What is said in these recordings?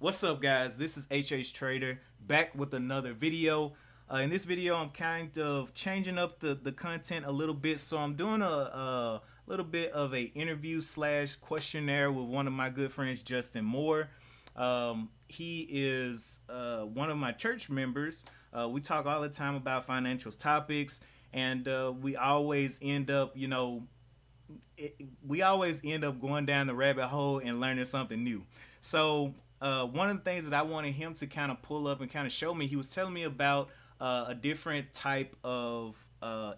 What's up, guys? This is HHTrader back with another video. In this video, I'm kind of changing up the content a little bit. So I'm doing a little bit of a interview slash questionnaire with one of my good friends, Justin Moore. He is one of my church members. We talk all the time about financial topics, and we always end up, we always end up going down the rabbit hole and learning something new. So one of the things that I wanted him to kind of pull up and kind of show me, he was telling me about a different type of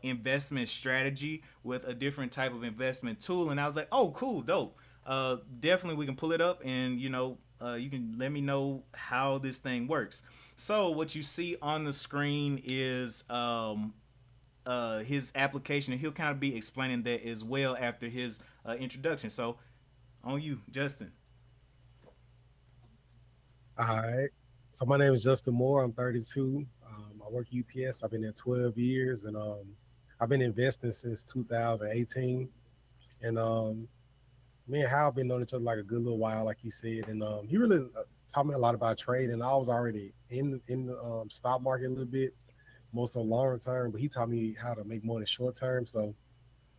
investment strategy with a different type of investment tool, and I was like, oh, cool, dope. Definitely, we can pull it up, and you can let me know how this thing works. So what you see on the screen is his application, and he'll kind of be explaining that as well after his introduction. So, on you, Justin. All right. So my name is Justin Moore. I'm 32. I work UPS. I've been there 12 years, and I've been investing since 2018. And me and Hal been knowing each other like a good little while, like he said. And he really taught me a lot about trading. I was already in the stock market a little bit, more so long term, but he taught me how to make money short term. So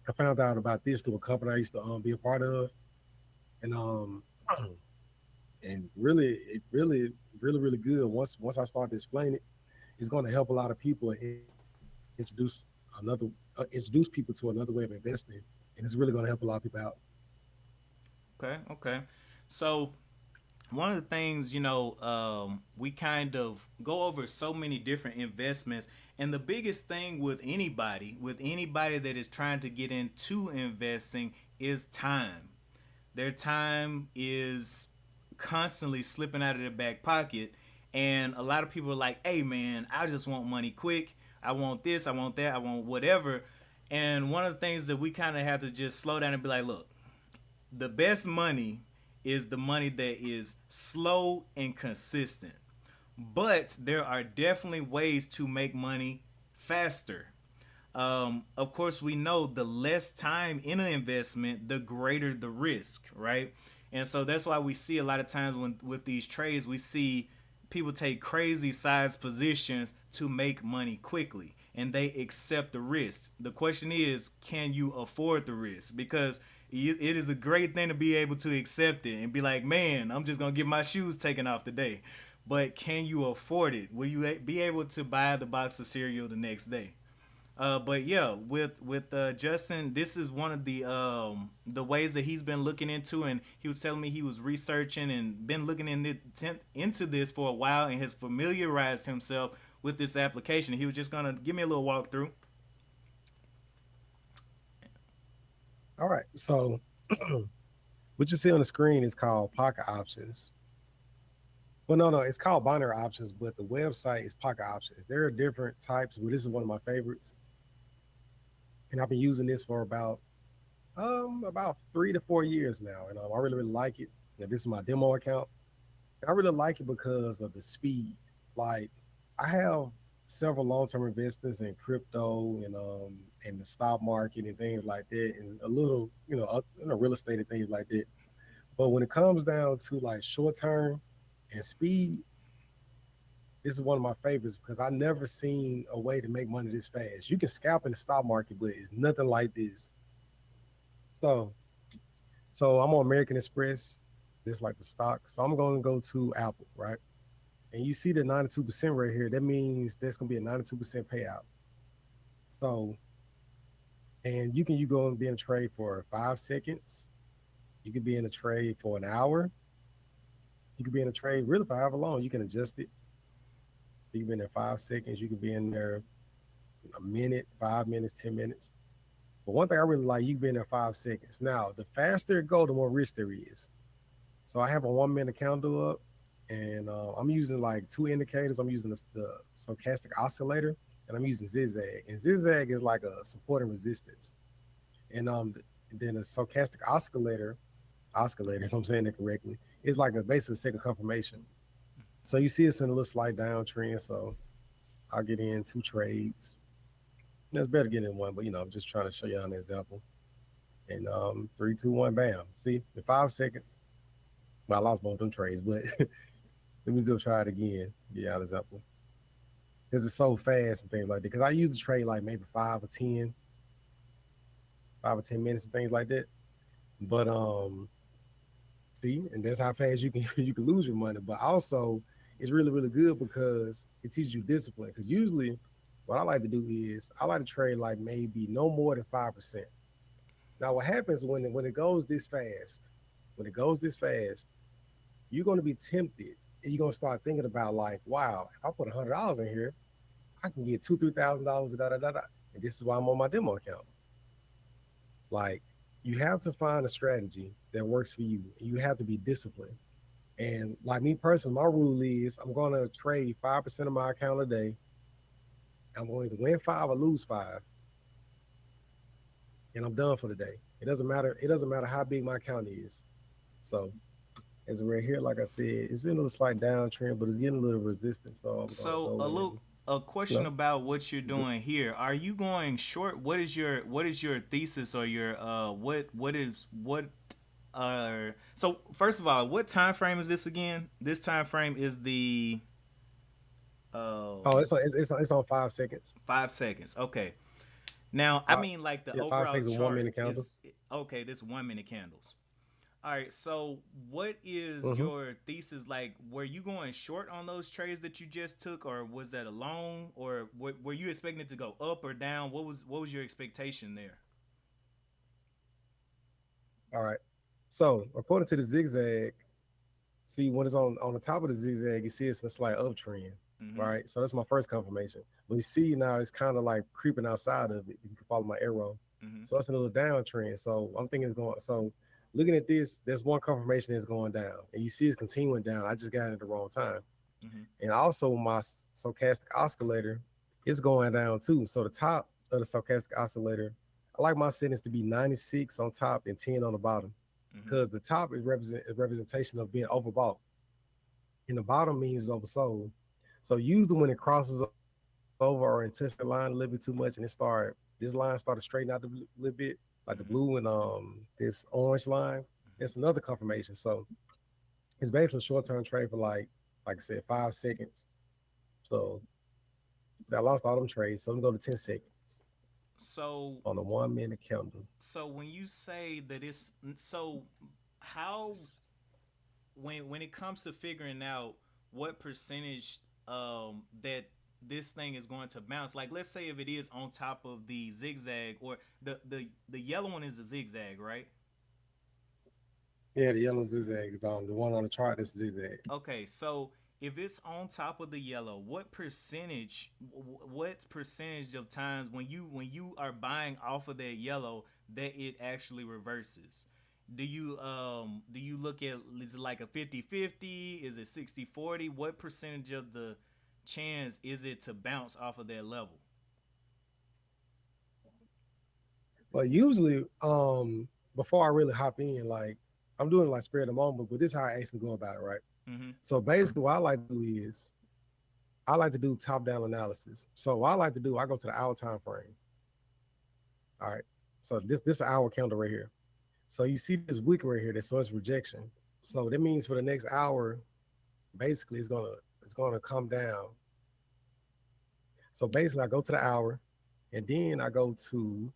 I found out about this through a company I used to be a part of, and and really, it really good. Once I start to explain it, it's going to help a lot of people and introduce people to another way of investing, and it's really going to help a lot of people out. Okay, okay. So, one of the things, we kind of go over so many different investments, and the biggest thing with anybody that is trying to get into investing, is time. Their time is constantly slipping out of their back pocket. And a lot of people are like, hey, man, I just want money quick. I want this, I want that, I want whatever. And one of the things that we kind of have to just slow down and be like, look, the best money is the money that is slow and consistent. But there are definitely ways to make money faster. Of course, we know the less time in an investment, the greater the risk, right? And so that's why we see a lot of times when with these trades, we see people take crazy size positions to make money quickly, and they accept the risk. The question is, can you afford the risk? Because it is a great thing to be able to accept it and be like, man, I'm just gonna get my shoes taken off today. But can you afford it? Will you be able to buy the box of cereal the next day? But yeah, with Justin, this is one of the ways that he's been looking into, and he was telling me he was researching and been looking into this for a while, and has familiarized himself with this application. He was just gonna give me a little walkthrough. All right. So what you see on the screen is called pocket options. Well, no, it's called binary options, but the website is pocket options. There are different types, but this is one of my favorites, and I've been using this for about 3 to 4 years now, and I really like it. Now, this is my demo account, and I really like it because of the speed. Like, I have several long-term investments in crypto and the stock market and things like that, and a little real estate and things like that. But when it comes down to like short term and speed, this is one of my favorites because I never seen a way to make money this fast. You can scalp in the stock market, but it's nothing like this. So So I'm on American Express, just like the stock. So I'm going to go to Apple, right? And you see the 92% right here. That means there's going to be a 92% payout. So, and you go and be in a trade for 5 seconds. You could be in a trade for an hour. You could be in a trade really for however long. You can adjust it. So you can be in there 5 seconds. You could be in there a minute, 5 minutes, 10 minutes. But one thing I really like, you can be in there 5 seconds. Now, the faster it go, the more risk there is. So I have a 1 minute candle up, and I'm using like two indicators. I'm using the stochastic oscillator, and I'm using zigzag. And zigzag is like a support and resistance. And then the stochastic oscillator, if I'm saying that correctly, is like a basic second confirmation. So you see it's in a little slight downtrend. So I'll get in two trades. That's better getting in one, but I'm just trying to show you an example. And three, two, one, bam. See, in 5 seconds. Well, I lost both them trades, but Let me just try it again. Yeah, example. Because it's so fast and things like that. Because I usually trade like maybe 5 or 10 minutes and things like that. But see, and that's how fast you can you can lose your money. But also, it's really really good because it teaches you discipline. Because usually, what I like to do is I like to trade like maybe no more than 5%. Now, what happens when it goes this fast? When it goes this fast, you're going to be tempted, and you're going to start thinking about like, wow, if I put $100 in here, I can get $2,000, 3,000, da da da da. And this is why I'm on my demo account. Like, you have to find a strategy that works for you. You have to be disciplined. And like me personally, my rule is I'm going to trade 5% of my account a day. I'm going to win five or lose five, and I'm done for the day. It doesn't matter. It doesn't matter how big my account is. So as we're here, like I said, it's in a little slight downtrend, but it's getting a little resistance. So I'm gonna So go in. a question No, about what you're doing here. Are you going short? What is your thesis or your what is what so first of all, what time frame is this again? This time frame is the oh, um it's on 5 seconds. 5 seconds. Okay. Now, I Five, mean like the yeah, five overall seconds with 1 minute chart is candles. okay, this 1 minute candles. All right, so what is Mm-hmm. your thesis like? Were you going short on those trades that you just took, or was that a long, or were you expecting it to go up or down? What was your expectation there? All right. So according to the zigzag, see when it's on the top of the zigzag, you see it's a slight uptrend, Mm-hmm. right? So that's my first confirmation. But you see now it's kind of like creeping outside of it. If you can follow my arrow, Mm-hmm. so it's a little downtrend. So I'm thinking it's going. So looking at this, there's one confirmation that's going down, and you see it's continuing down. I just got it at the wrong time, Mm-hmm. and also my stochastic oscillator is going down too. So the top of the stochastic oscillator, I like my settings to be 96 on top and 10 on the bottom, Mm-hmm. because the top is representation of being overbought and the bottom means oversold. So usually when it crosses over or touches that line a little bit too much and this line started straightening out a little bit, like the blue and this orange line, that's another confirmation. So it's basically a short-term trade for like I said, 5 seconds. So, I lost all them trades. So I'm gonna go to 10 seconds So on a 1 minute candle. so when you say that it's so how when it comes to figuring out what percentage that this thing is going to bounce, like let's say if it is on top of the zigzag or the yellow one is a zigzag, right? Yeah, the yellow zigzag is on the one on the chart. That's zigzag. Okay, so if it's on top of the yellow, what percentage of times when you are buying off of that yellow that it actually reverses? Do you look at, is it like a 50-50? Is it 60-40? What percentage of the chance is it to bounce off of that level? But usually, before I really hop in, like I'm doing like spare the moment, but this is how I actually go about it, right? Mm-hmm. So basically, what I like to do is I like to do top down analysis. So what I like to do, I go to the hour time frame. All right. So this hour candle right here. So you see this wick right here that says rejection. So that means for the next hour, basically it's gonna come down. So basically, I go to the hour, and then I go to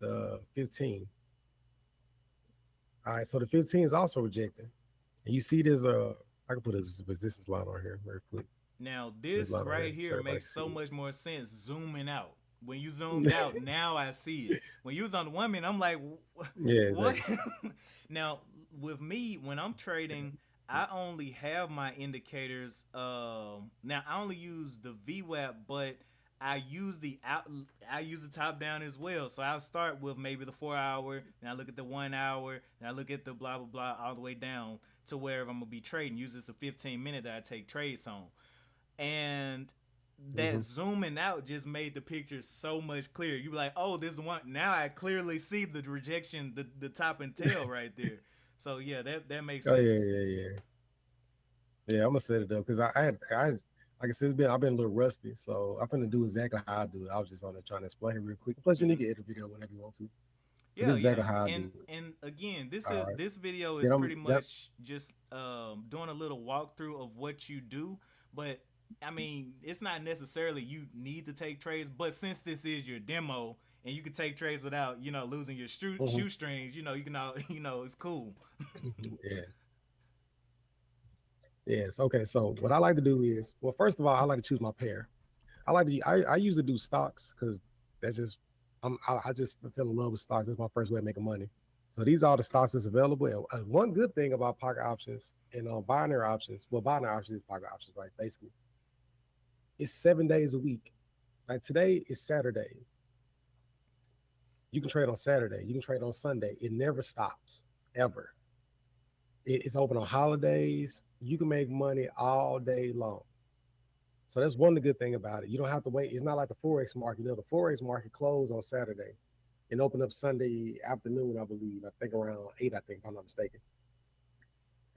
the 15. All right. So the 15 is also rejecting. And you see there's a I can put a resistance line on here very quick. Now This this line on right here so here everybody makes can so see much more sense zooming out. When you zoomed it. out, now I see it. When you was on the 1 minute, I'm like, Yeah, what? exactly. Now with me, when I'm trading, I only have my indicators. Now I only use the VWAP, but I use the out. I use the top down as well. So I'll start with maybe the 4 hour, then I look at the 1 hour, then I look at the blah blah blah all the way down to wherever I'm gonna be trading. Usually it's the 15 minute that I take trades on, and that Hmm. zooming out just made the picture so much clearer. You be like, oh, this is one. Now I clearly see the rejection, the top and tail right there. So yeah, that makes Oh yeah, sense. yeah, yeah. Yeah, I'm gonna set it up because I like I said, I've been a little rusty, so I'm gonna do exactly how I do it. I was just on there trying to explain it real quick. Plus, you need Hmm. to edit the video whenever you want to. So this Yeah, is exactly yeah. how I do And it. and again, All right. this video Then is I'm pretty yep. much just doing a little walkthrough of what you do, but I mean, it's not necessarily you need to take trades, but since this is your demo and you can take trades without, losing your Mhm. shoestrings, you can all, it's cool. Yeah. Yes. Okay. So what I like to do is, well, first of all, I like to choose my pair. I usually do stocks because that's just I just fell in love with stocks. That's my first way of making money. So these are the stocks that's available. And one good thing about pocket options and binary options, well, binary options is pocket options, right? Basically, it's 7 days a week. Like today is Saturday. You can trade on Saturday. You can trade on Sunday. It never stops ever. It's open on holidays. You can make money all day long. So that's one of the good thing about it. You don't have to wait. It's not like the forex market. The forex market closed on Saturday and opened up Sunday afternoon, I believe. I think around 8. I think if I'm not mistaken.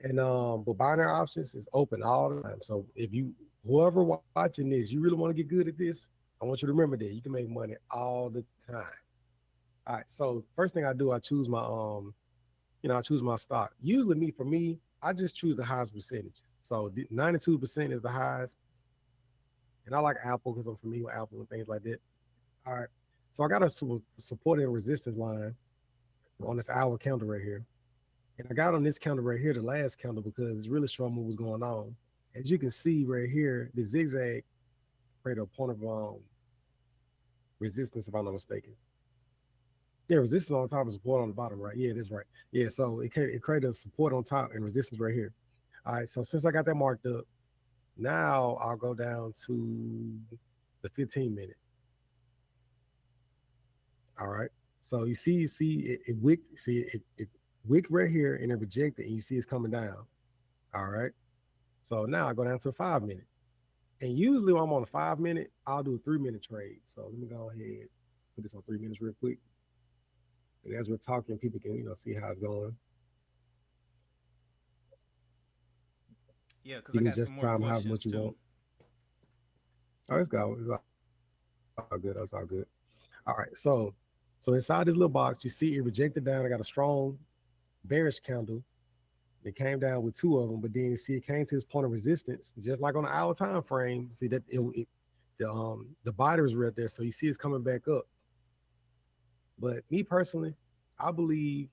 And but binary options is open all the time. So if you whoever watching this, you really want to get good at this, I want you to remember that you can make money all the time. All right. So first thing I do, I choose my I choose my stock. Usually for me, I just choose the highest percentage. So 92% is the highest. And I like Apple because I'm familiar with Apple and things like that. All right. So I got a support and resistance line on this hour counter right here. And I got on this counter right here, the last counter, because it's really showing what was going on. As you can see right here, the zigzag created a point of resistance, if I'm not mistaken. Yeah, resistance on top and support on the bottom, right? Yeah, it is right. Yeah, so it created a support on top and resistance right here. All right, so since I got that marked up, now I'll go down to the 15 minute. All right. So you see it wicked, it wicked right here and it rejected, and you see it's coming down. All right. So now I go down to a 5 minute. And usually when I'm on a 5 minute, I'll do a 3 minute trade. So let me go ahead, put this on 3 minutes real quick. And as we're talking, people can, see how it's going. Yeah, because I You can got some just more time how questions much you too. want. Oh, it's go. It's all good. That's all good. All right. So inside this little box, you see it rejected down. I got a strong bearish candle. It came down with two of them, but then you see it came to this point of resistance, just like on the hour time frame. See that the body was right there, so you see it's coming back up. But me personally, I believe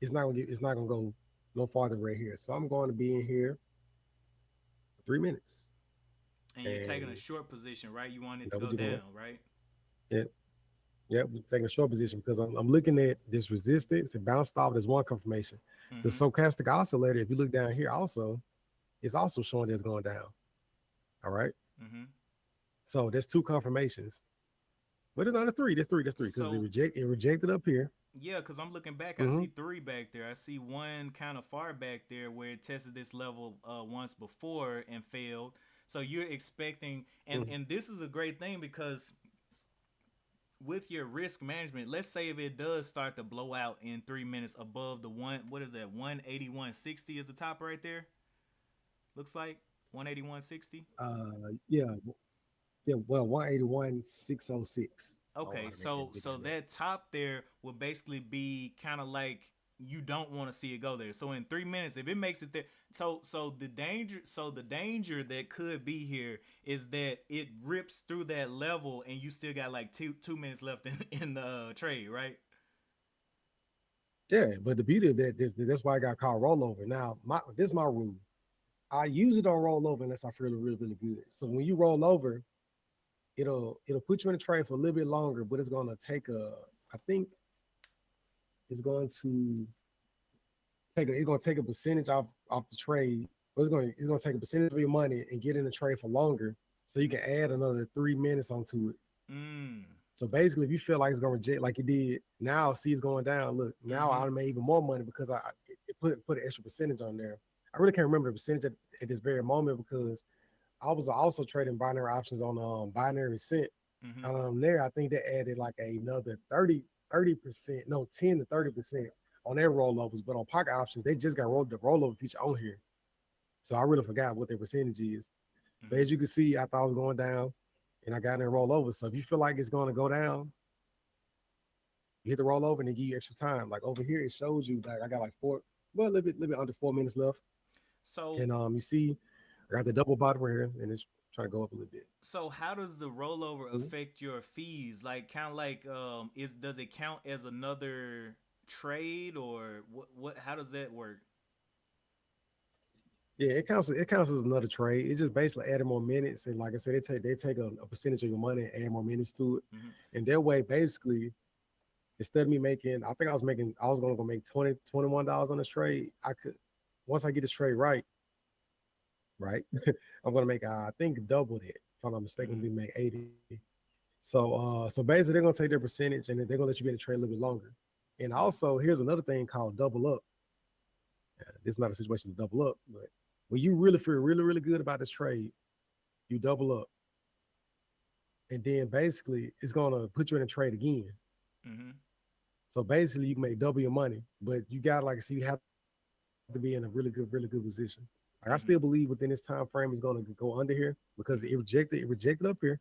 it's not gonna go no farther right here. So I'm going to be in here for 3 minutes, And you're taking a and short position, right? You want it to that what go you're going. down, right? Yeah, yeah, we're taking a short position because I'm looking at this resistance. It bounced off. There's one confirmation. The Mm-hmm. stochastic oscillator, if you look down here, also it's also showing that it's going down. All right. Mm-hmm. So there's two confirmations. But it's not a three. There's three. There's three because So it rejected up here. yeah, because I'm looking back, I Mm-hmm. see three back there. I see one kind of far back there where it tested this level once before and failed. So you're expecting, and Mm-hmm. and this is a great thing because with your risk management, let's say if it does start to blow out in 3 minutes above the one, what is that? 181.60 is the top right there. Looks like 181.60. Yeah, yeah. Well, 181,606. I don't know Okay, how to make that so bigger so than that. that top there will basically be kind of like you don't want to see it go there. So in 3 minutes, if it makes it there, so the danger that could be here is that it rips through that level and you still got like two minutes left in the trade, right? Yeah, but the beauty of that is that's why I got called rollover. Now, this is my rule. I usually don't roll over unless I feel really, really good. So when you roll over, it'll put you in a trade for a little bit longer, but it's gonna take I think it's going to it's gonna take a percentage off the trade. But it's gonna take a percentage of your money and get in the trade for longer, so you can add another 3 minutes onto it. Mm. So basically, if you feel like it's gonna reject like it did now, see it's going down. Look, now Mm-hmm. I made even more money because it put an extra percentage on there. I really can't remember the percentage at this very moment because I was also trading binary options on binary cent. Mm-hmm. And there, I think they added like another 30%, no, 10 to 30% on their rollovers. But on pocket options, they just got rolled the rollover feature on here. So I really forgot what their percentage is. But Mm-hmm. as you can see, I thought it was going down and I got in a rollover. So if you feel like it's going to go down, You hit the rollover and they give you extra time. Like over here, it shows you like I got like well, little bit under 4 minutes left. So And you see, I got the double bottom right here, and it's trying to go up a little bit. so how does the rollover Mhm. affect your fees? Like kind of like is does it count as another trade or what how does that work? Yeah, it counts as another trade. It just basically added more minutes, and like I said, they take a percentage of your money and add more minutes to it, Hmm. and that way, basically, instead of me making, I think I was gonna go make $21 on this trade. I could, once I get this trade right, I'm gonna make I think double that. If I'm not mistaken, Hmm. we make 80. So basically, they're gonna take their percentage and then they're gonna let you be in the trade a little bit longer. And Hmm. also, here's another thing called double up. This is not a situation to double up, but when you really feel really good about this trade, you double up, and then basically it's gonna put you in a trade again. Hmm. So basically, you can make double your money, but you got like see, you have to be in a really good position. Like I still believe within this time frame is gonna go under here because it rejected up here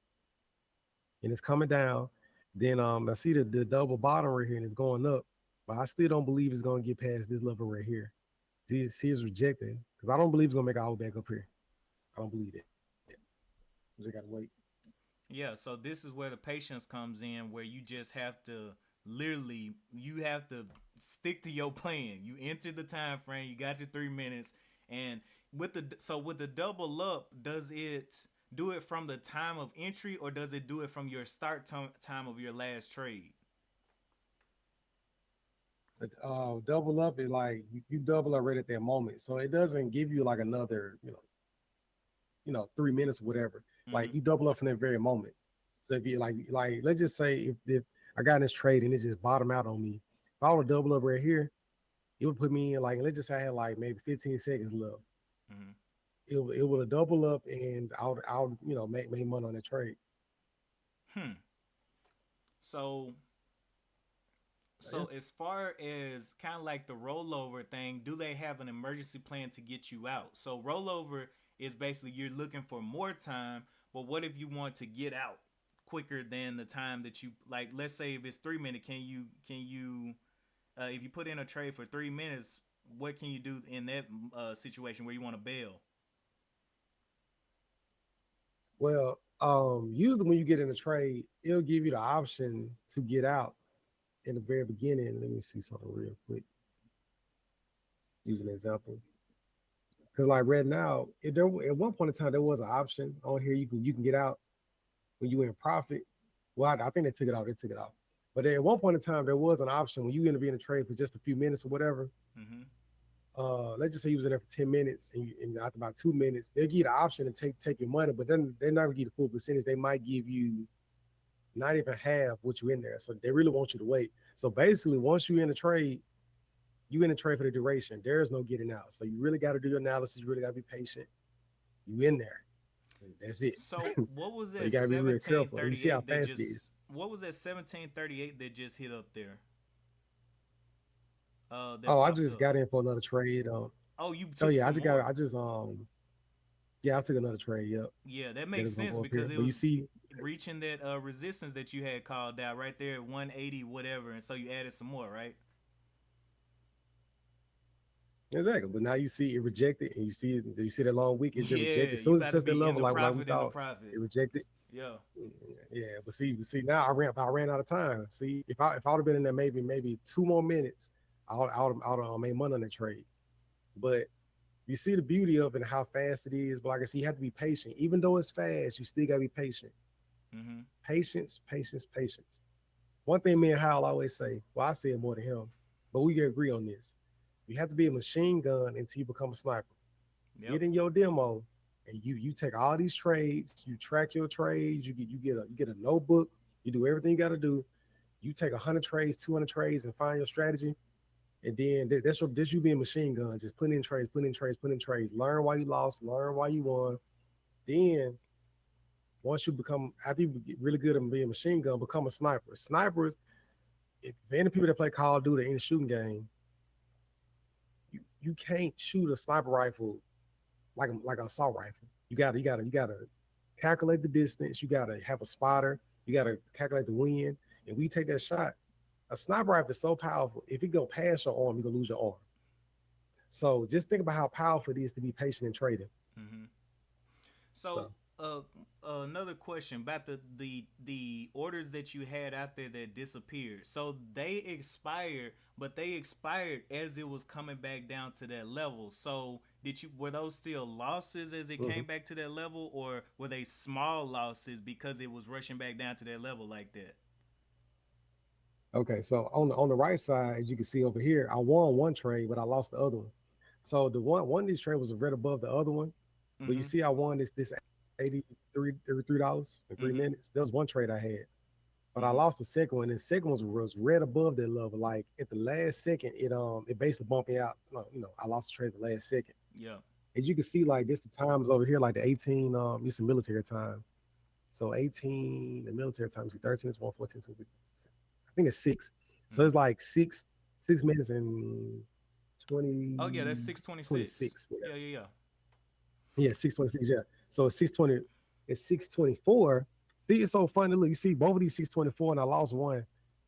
and it's coming down. Then I see the double bottom right here and it's going up, but I still don't believe it's gonna get past this level right here. See it's rejecting because I don't believe it's gonna make all the way back up here. I don't believe that. We just gotta wait. Yeah, so this is where the patience comes in, where you just have to literally you have to stick to your plan. You enter the time frame, you got your 3 minutes, and with the double up, does it do it from the time of entry or does it do it from your time of your last trade? Double up is like you double up right at that moment, so it doesn't give you like another 3 minutes or whatever. Like Mm-hmm. you double up from that very moment. So if you like let's just say if I got in this trade and it just bottom out on me, if I would double up right here, it would put me in like let's just say I had like maybe 15 seconds left. Mm-hmm. It would have double up and I'll make money on that trade. Hmm. So So yeah. So as far as kind of like the rollover thing, do they have an emergency plan to get you out? So rollover is basically you're looking for more time, but what if you want to get out quicker than the time that you like? Let's say if it's 3 minutes, can you if you put in a trade for 3 minutes, what can you do in that situation where you want to bail? Well, usually when you get in a trade, it'll give you the option to get out in the very beginning. Let me see something real quick. Use an example. Because like right now, if there at one point in time there was an option on here you can get out when you in profit. Well, I think they took it off. They took it off. But at one point in time there was an option when you going to be in a trade for just a few minutes or whatever. Mm-hmm. Let's just say you was in there for 10 minutes and after about 2 minutes they'll give you the option to take your money, but then they're not gonna give you the full percentage. They might give you not even half what you in there. So they really want you to wait. So basically, once you in a trade, you in a trade for the duration. There is no getting out. So you really got to do your analysis. You really got to be patient. You in there. That's it. So what was So you that got to be real seventeen careful. And you thirty see how eight that fast it is. just what was that 1738 that just hit up there? That Oh, I popped just up. got in for another trade. Oh, you Oh took yeah, some more. I just yeah, I took another trade. Yep, Yeah, that that makes is gonna sense go up here. because it But you was see, reaching that resistance that you had called out right there at 180 whatever, and so you added some more, right? exactly. But now you see it rejected, and you see that long week, it just rejected. Yeah, As soon you as it about to touched that be in level, the like we profit in the thought, profit. it rejected. Yeah. Yeah, but see now I ran out of time. See, if I would have been in there maybe 2 more minutes, I would have made money on that trade. But you see the beauty of it and how fast it is. But like I said, you have to be patient. Even though it's fast, you still gotta be patient. Mm-hmm. Patience, patience, patience. One thing me and Hal always say, well, I say it more than him, but we can agree on this. You have to be a machine gun until you become a sniper. Yep. Get in your demo and you take all these trades, you track your trades, you get a notebook, you do everything you gotta do. You take 100 trades, 200 trades, and find your strategy. And then that's you being machine gun, just putting in trades, putting in trades, putting in trades. Learn why you lost, learn why you won. Then once you become after you get really good at being a machine gun, become a sniper. Snipers, if any people that play Call of Duty any shooting game, you can't shoot a sniper rifle like an assault rifle. You gotta calculate the distance. You gotta have a spotter. You gotta calculate the wind. And we take that shot. A sniper rifle is so powerful. If it go past your arm, you gonna lose your arm. So just think about how powerful it is to be patient in trading. Mm-hmm. So, So another question about the orders that you had out there that disappeared. So they expired, but they expired as it was coming back down to that level. So did you were those still losses as it mhm. came back to that level, or were they small losses because it was rushing back down to that level like that? Okay, so on the right side, as you can see over here, I won one trade, but I lost the other one. So the one of these trades was right above the other one, but you Mm-hmm. see, I won this $83 in 3 minutes. Mm-hmm. There was one trade I had, but I Mm-hmm. lost the second one. And the second one was right above that level. Like at the last second, it basically bumped me out. No, I lost the trade at the last second. Yeah. As you can see, like this the times over here, like the 18, it's a military time. So 18, the military time is 13 is 114, I think it's six. So it's Mm-hmm. like 6 minutes and Oh yeah, that's 20 626. 26, Yeah, whatever. yeah, yeah. Yeah, 6:26. Yeah. So it's 6:20. It's 6:24. See, it's so funny. Look, you see both of these 6:24, and I lost one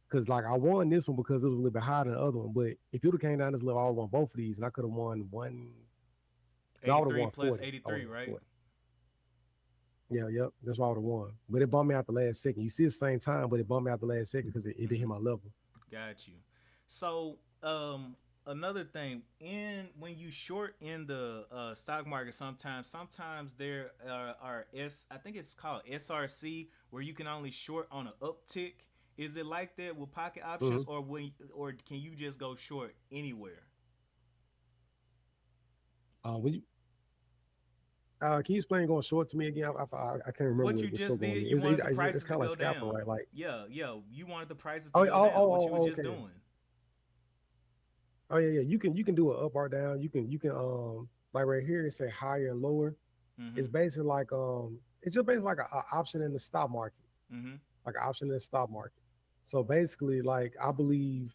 because like I won this one because it was a little bit higher than the other one. But if you would have came down this level, I would have won both of these, and I could have won one. No, I would have 83 won plus 40. I would 83, have won right? 40. Yeah, yep. That's why I would have won. But it bumped me out the last second. You see the same time, but it bumped me out the last second because it didn't hit Mm-hmm. my level. Got you. So, another thing, in when you short in the stock market, sometimes there are I think it's called SRC, where you can only short on an uptick. Is it like that with pocket options, Mm-hmm. or can you just go short anywhere? When you can you explain going short to me again? I can't remember What you what short just going did, mean. you wanted the It's prices to kind of like go scalping, down. right? Like Yeah, yeah, you wanted the prices to oh go down. What you were just okay. doing. Oh yeah, yeah. You can do it up or down. You can like right here it say higher and lower. Mm-hmm. It's basically like it's just basically like an option in the stock market, Mm-hmm. like an option in the stock market. So basically, like I believe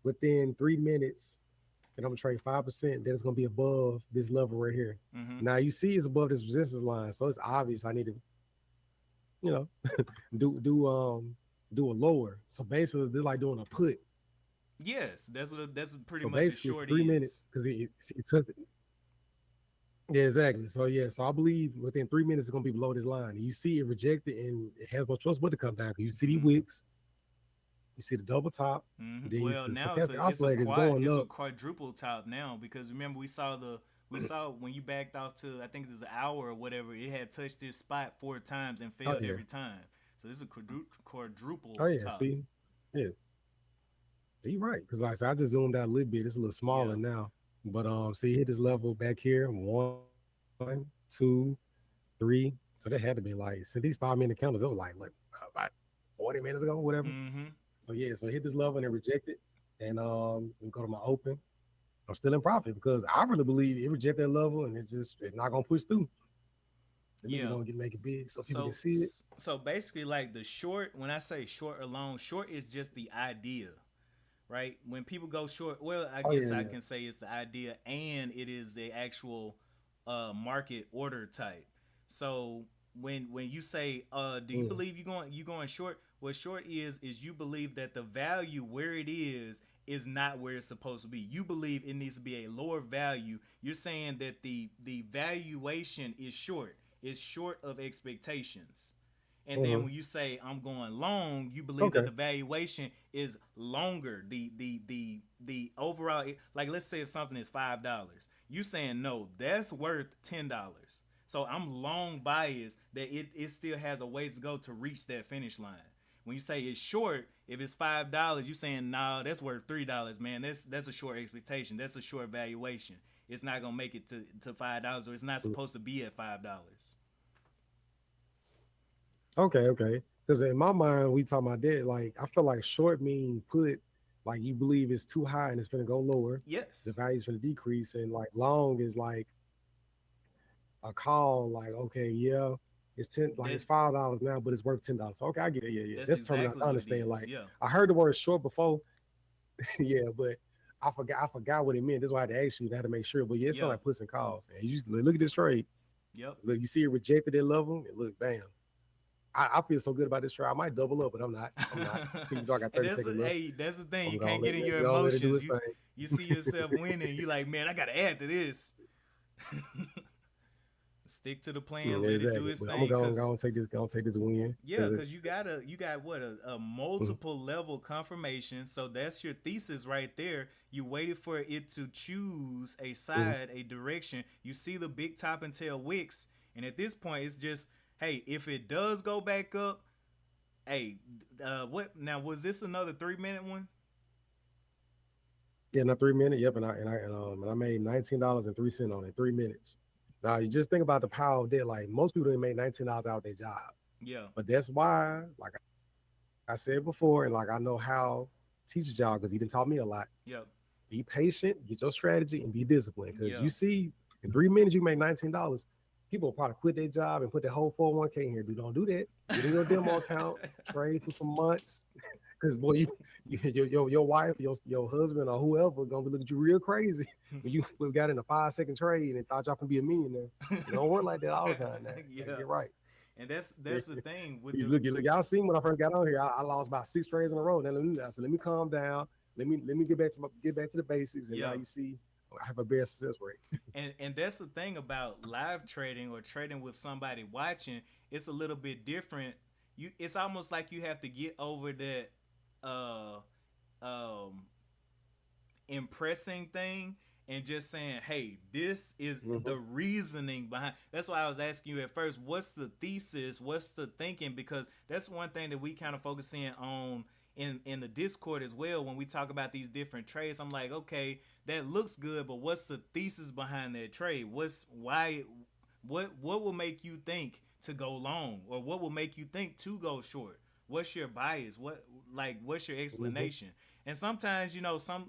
within 3 minutes that I'm gonna trade 5%, that it's gonna be above this level right here. Mm-hmm. Now you see it's above this resistance line, so it's obvious I need to, you know, do do a lower. So basically, they're like doing a put. Yes, that's pretty So much a basically, for short three is. minutes, because it touched it. Yeah, exactly. So yeah, so I believe within 3 minutes it's gonna be below this line. And you see it rejected and it has no choice but to come down. You see the Mm-hmm. wicks, you see the double top, Mm-hmm. then Well, the now stochastic oscillator is going it's a up. quadruple top now, because remember we saw when you backed off to, I think it was an hour or whatever, it had touched this spot 4 times and Oh failed yeah, every time. So this is a oh quadruple yeah. top. See, yeah, you're right. Because like I said, I just zoomed out a little bit. It's a little smaller Yeah. now. But see, hit this level back here. 1, 2, 3. So that had to be like since these 5 minute candles, it was like what about 40 minutes ago, whatever. Mm-hmm. So yeah, so hit this level and then reject it, and go to my open. I'm still in profit because I really believe it reject that level and it's not gonna push through. That bitch is Yeah. gonna get make it big so people can So see it. so basically, like the short, when I say short or long, short is just the idea, right? When people go short, well, I Oh yeah, guess I yeah. can say it's the idea and it is the actual market order type. So when you say, do you Mm. believe you going short? What short is you believe that the value where it is not where it's supposed to be. You believe it needs to be a lower value. You're saying that the valuation is short. It's short of expectations. And then Mm-hmm. when you say I'm going long, you believe that Okay. the valuation is longer. The overall, like let's say if something is $5, you saying no, that's worth $10. So I'm long biased that it still has a ways to go to reach that finish line. When you say it's short, if it's $5, you saying nah, that's worth $3, man. That's a short expectation. That's a short valuation. It's not gonna make it to $5, or it's not Mm. supposed to be at $5. Okay, okay. Because in my mind, we talking about that. Like I feel like short mean put, like you believe it's too high and it's gonna go lower. The Yes, value's gonna decrease, and like long is like a call. Like okay, yeah, it's it's that's $5 now, but it's worth $10. So, okay, I get it. Yeah, yeah. that's That's terminology exactly I what it understand. is. Like Yeah. I heard the word short before, yeah, but I forgot what it meant. That's why I had to ask you. I had to make sure. But yeah, it sounds Yeah. like puts and calls. And you just look at this trade. Yep. Look, you see it rejected at level. And look, bam. I feel so good about this try. I might double up, but I'm not. I'm not. You know, I got And 30 seconds left. that's the thing. I'm You gonna can't get in your let it do emotions. its thing. You see yourself winning. You like, man, I gotta add to this. Stick to the plan. Let it do Exactly. its But I'm gonna thing. Cause go and take this win yeah, because cause you got what a multiple level confirmation. So that's your thesis right there. You waited for it to choose a side, a direction. You see the big top and tail wicks, and at this point, it's just, hey, if it does go back up, hey, what now? Was this another 3 minute one? yeah, not 3 minutes. Yep, and I made $19.03 on it 3 minutes. Now you just think about the power of that. Like most people didn't make $19 out of their job, Yeah, but that's why, like I said before, and like I know how teach a job because he didn't taught me a lot. yep, Be patient, get your strategy, and be disciplined. Because you yeah. see, in 3 minutes you make $19. People will probably quit their job and put their whole 401k in here. Don't do that. Get in your demo account, trade for some months. Because boy, your wife, your husband, or whoever gonna look at you real crazy when you got in a 5 second trade and thought y'all can be a millionaire. It don't work like that all the time. Now, gotta Yeah, get right. and that's the thing with You the look, y'all seen when I first got on here. I lost about 6 trades in a row. Then I said, let me calm down. Let me get back to the basics. And now yeah. you see, I have a better success rate. And that's the thing about live trading or trading with somebody watching. It's a little bit different. It's almost like you have to get over that uh um impressing thing and just saying, hey, this is the Hmm. reasoning behind. That's why I was asking you at first, what's the thesis, what's the thinking? Because that's one thing that we kind of focus in on in the Discord as well. When we talk about these different trades, I'm like, okay, that looks good, but what's the thesis behind that trade? What's why? What will make you think to go long, or what will make you think to go short? What's your bias? What's your Hmm. explanation? And sometimes,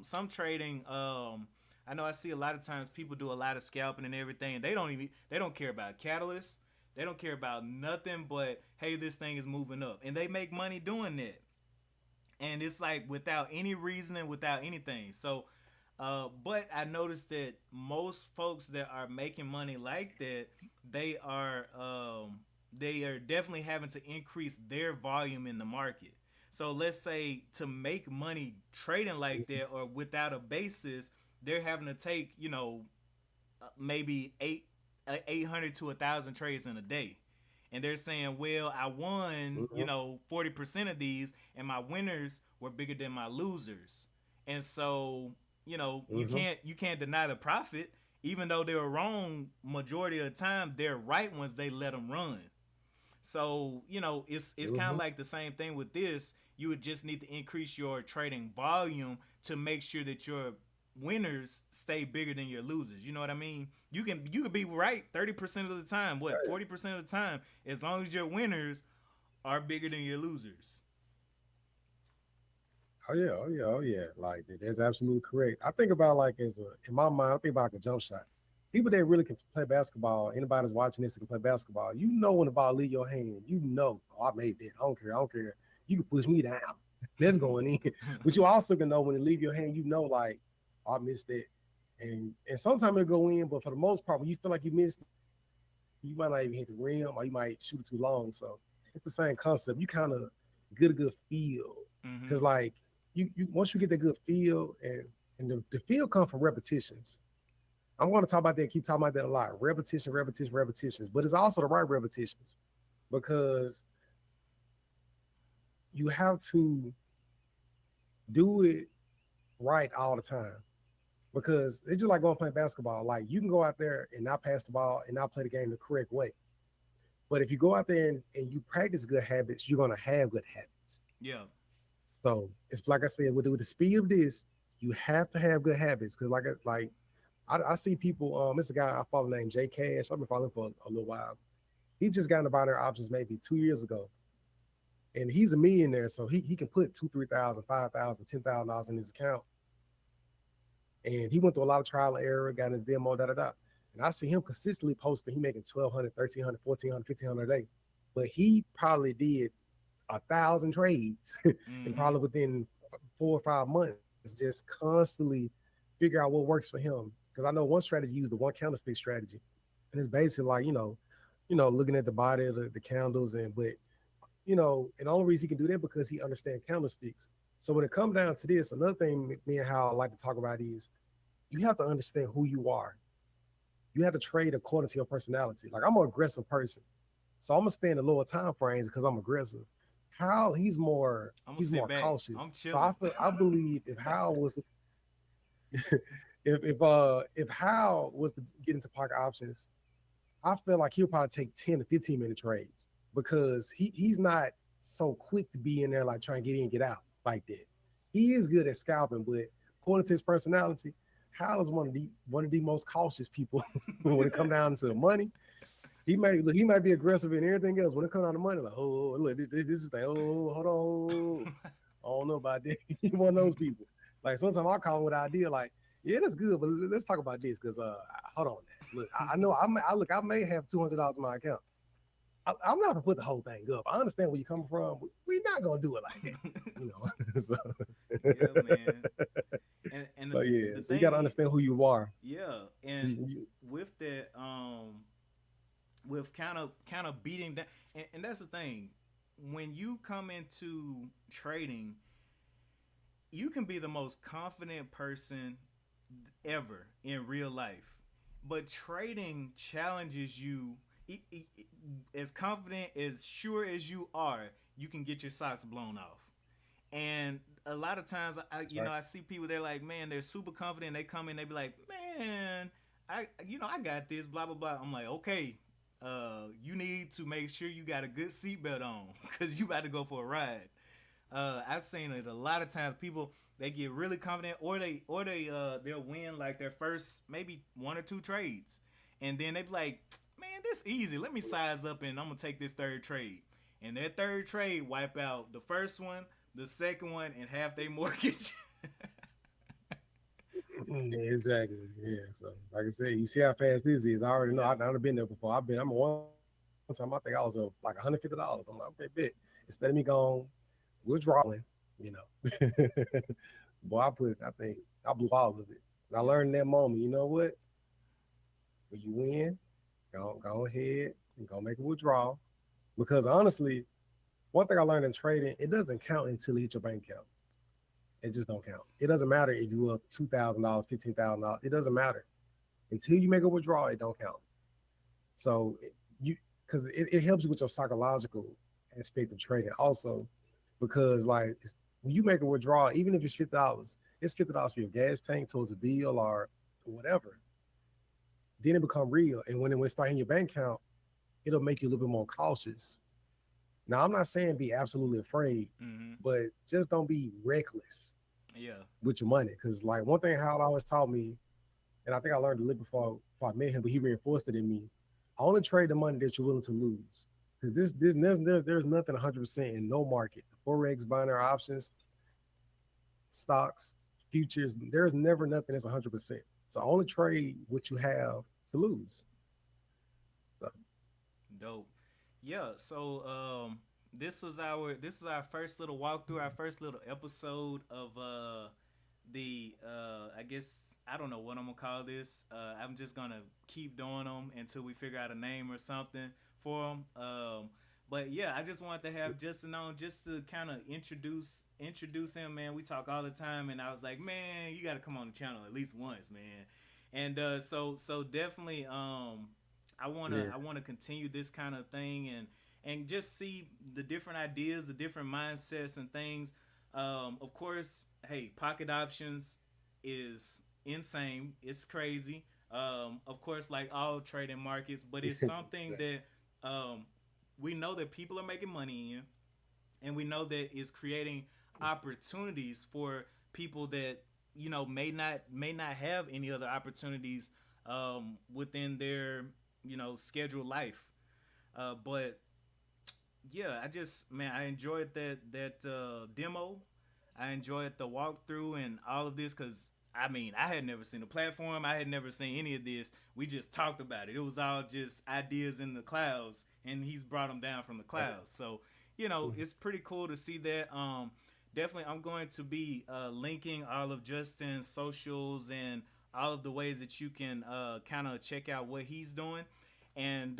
some trading, I know I see a lot of times people do a lot of scalping and everything, and they don't care about catalysts. They don't care about nothing but, hey, this thing is moving up, and they make money doing that. And it's like without any reasoning, without anything. So, but I noticed that most folks that are making money like that, they are they are definitely having to increase their volume in the market. So let's say to make money trading like that or without a basis, they're having to take, maybe 800 to 1,000 trades in a day. And they're saying, well, I won, Hmm. 40% of these, and my winners were bigger than my losers. And so, Hmm. you can't deny the profit, even though they were wrong majority of the time. They're right once they let them run. So, it's kind of Hmm. like the same thing with this. You would just need to increase your trading volume to make sure that your winners stay bigger than your losers. You know what I mean? You can be right 30% of the time, what, 40% of the time, as long as your winners are bigger than your losers. Oh yeah, oh yeah, oh yeah. Like that's absolutely correct. I think about like as a in my mind, I think about like a jump shot. People that really can play basketball, anybody's watching this that can play basketball, you know when the ball leave your hand, you know, oh, I made that. I don't care, I don't care. You can push me down. That's going in. But you also can know when it leave your hand, you know, like, oh, I missed that. And sometimes it'll go in, but for the most part, when you feel like you missed it, you might not even hit the rim or you might shoot it too long. So it's the same concept. You kind of get a good feel. Cause like Mm-hmm. you once you get that good feel and the feel comes from repetitions. I'm going to talk about that, keep talking about that a lot. Repetition, repetition, repetitions. But it's also the right repetitions because you have to do it right all the time. Because it's just like going to play basketball. Like you can go out there and not pass the ball and not play the game the correct way. But if you go out there and you practice good habits, you're gonna have good habits. Yeah. So it's like I said, with the speed of this, you have to have good habits. Cause I see people, it's a guy I follow named Jay Cash. I've been following for a little while. He just got into binary options maybe 2 years ago. And he's a millionaire, so he can put two, 3,000, 5,000, $10,000 in his account. And he went through a lot of trial and error, got his demo, da da da. And I see him consistently posting, he making 1,200, 1,300, 1,400, 1,500 a day. But he probably did 1,000 trades and Mm-hmm. probably within 4 or 5 months, just constantly figure out what works for him. Because I know one strategy used the one candlestick strategy, and it's basically like looking at the body of the candles, and but And the only reason he can do that because he understands candlesticks. So when it comes down to this, another thing me and Hal like to talk about is you have to understand who you are. You have to trade according to your personality. Like I'm an aggressive person, so I'm gonna stay in the lower time frames because I'm aggressive. Hal, he's more I'm gonna he's sit more back. cautious. I'm So chilling. I believe if Hal was if Hal was to get into pocket options, I feel like he'll probably take 10 to 15-minute trades because he's not so quick to be in there like trying to get in, get out like that. He is good at scalping, but according to his personality, Hal is one of the most cautious people when it comes down to money. He might be aggressive in everything else. When it comes down to money, like, oh look, this is thing. Oh, hold on. I don't know about this. He's one of those people. Like sometimes I call him with an idea, like, yeah, that's good, but let's talk about this because hold on. Now. Look, I know I may have $200 in my account. I'm not gonna put the whole thing up. I understand where you're coming from. We're not gonna do it like that. So, Yeah, man. And so yeah. the So you got to thing, understand who you are. yeah, and with that, with kind of beating down, and that's the thing. When you come into trading, you can be the most confident person ever in real life, but trading challenges you. As confident, as sure as you are, you can get your socks blown off. And a lot of times, That's right. I see people. They're like, man, they're super confident. They come in, they be like, man, I got this. Blah blah blah. I'm like, okay, you need to make sure you got a good seatbelt on because you about to go for a ride. I've seen it a lot of times. People they get really confident, they'll win like their first maybe one or two trades, and then they be like, man, this easy. Let me size up and I'm gonna take this third trade. And that third trade wipe out the first one, the second one, and half their mortgage. Yeah, exactly. Yeah. So, like I said, you see how fast this is. I already know. Yeah, I've been there before. I'm one time. I think I was like $150. I'm like, okay, bet. Instead of me going withdrawing, you know, boy, I think I blew all of it. And I yeah, learned in that moment. You know what? When you win, go ahead and go make a withdrawal. Because honestly, one thing I learned in trading, it doesn't count until you hit your bank account. It just don't count. It doesn't matter if you up $2,000, $15,000. It doesn't matter until you make a withdrawal. It don't count. So you because it helps you with your psychological aspect of trading also because like when you make a withdrawal, even if it's $50 for your gas tank towards a bill or whatever. Then it become real, and when it start in your bank account, it'll make you a little bit more cautious. Now I'm not saying be absolutely afraid, mm-hmm. but just don't be reckless Yeah, with your money. Because like one thing Howard always taught me, and I think I learned a little before I met him, but he reinforced it in me. I only trade the money that you're willing to lose. Because there's nothing 100% in no market. Forex, binary options, stocks, futures. There's never nothing that's 100%. So only trade what you have to lose. So dope. Yeah, so this was our first little walkthrough, our first little episode of the I guess I don't know what I'm gonna call this. I'm just gonna keep doing them until we figure out a name or something for them. But yeah, I just wanted to have Justin on just to kind of introduce him. Man, we talk all the time, and I was like, man, you got to come on the channel at least once, man. And so definitely yeah, I wanna continue this kind of thing and just see the different ideas, the different mindsets and things. Of course, hey, pocket options is insane. It's crazy. Of course, like all trading markets, but it's something exactly. that um, we know that people are making money in, and we know that it's creating opportunities for people that may not have any other opportunities within their scheduled life. But yeah, I enjoyed that demo. I enjoyed the walkthrough and all of this because I mean I had never seen the platform. I had never seen any of this. We just talked about it. It was all just ideas in the clouds, and he's brought them down from the Right. clouds. So it's pretty cool to see that. Definitely, I'm going to be linking all of Justin's socials and all of the ways that you can kind of check out what he's doing, and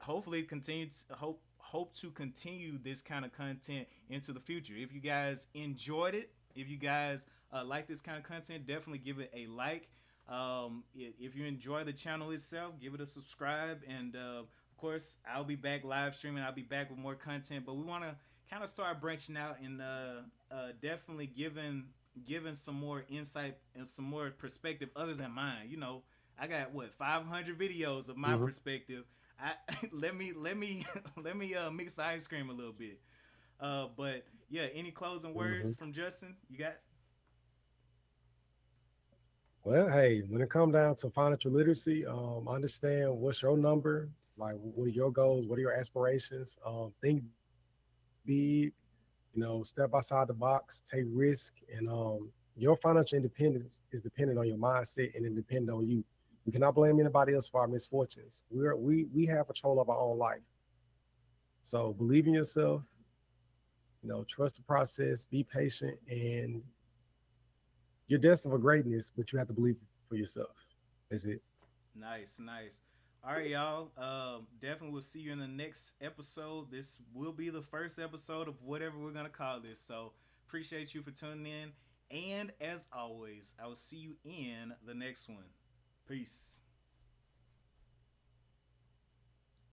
hopefully continue to hope to continue this kind of content into the future. If you guys enjoyed it, if you guys like this kind of content, definitely give it a like. If you enjoy the channel itself, give it a subscribe. And of course, I'll be back live streaming. I'll be back with more content. But we want to kind of start branching out and definitely giving some more insight and some more perspective other than mine. I got what 500 videos of my Hmm. perspective. I let me mix the ice cream a little bit. But yeah, any closing words Hmm. from Justin? You got? Well, hey, when it comes down to financial literacy, understand what's your number, like what are your goals, what are your aspirations. Think big, step outside the box, take risk, and your financial independence is dependent on your mindset and it depends on you. We cannot blame anybody else for our misfortunes. We have control of our own life. So believe in yourself, trust the process, be patient, and you're destined for greatness, but you have to believe for yourself. That's it. Nice, nice. All right, y'all. Definitely we'll see you in the next episode. This will be the first episode of whatever we're gonna call this. So appreciate you for tuning in. And as always, I will see you in the next one. Peace.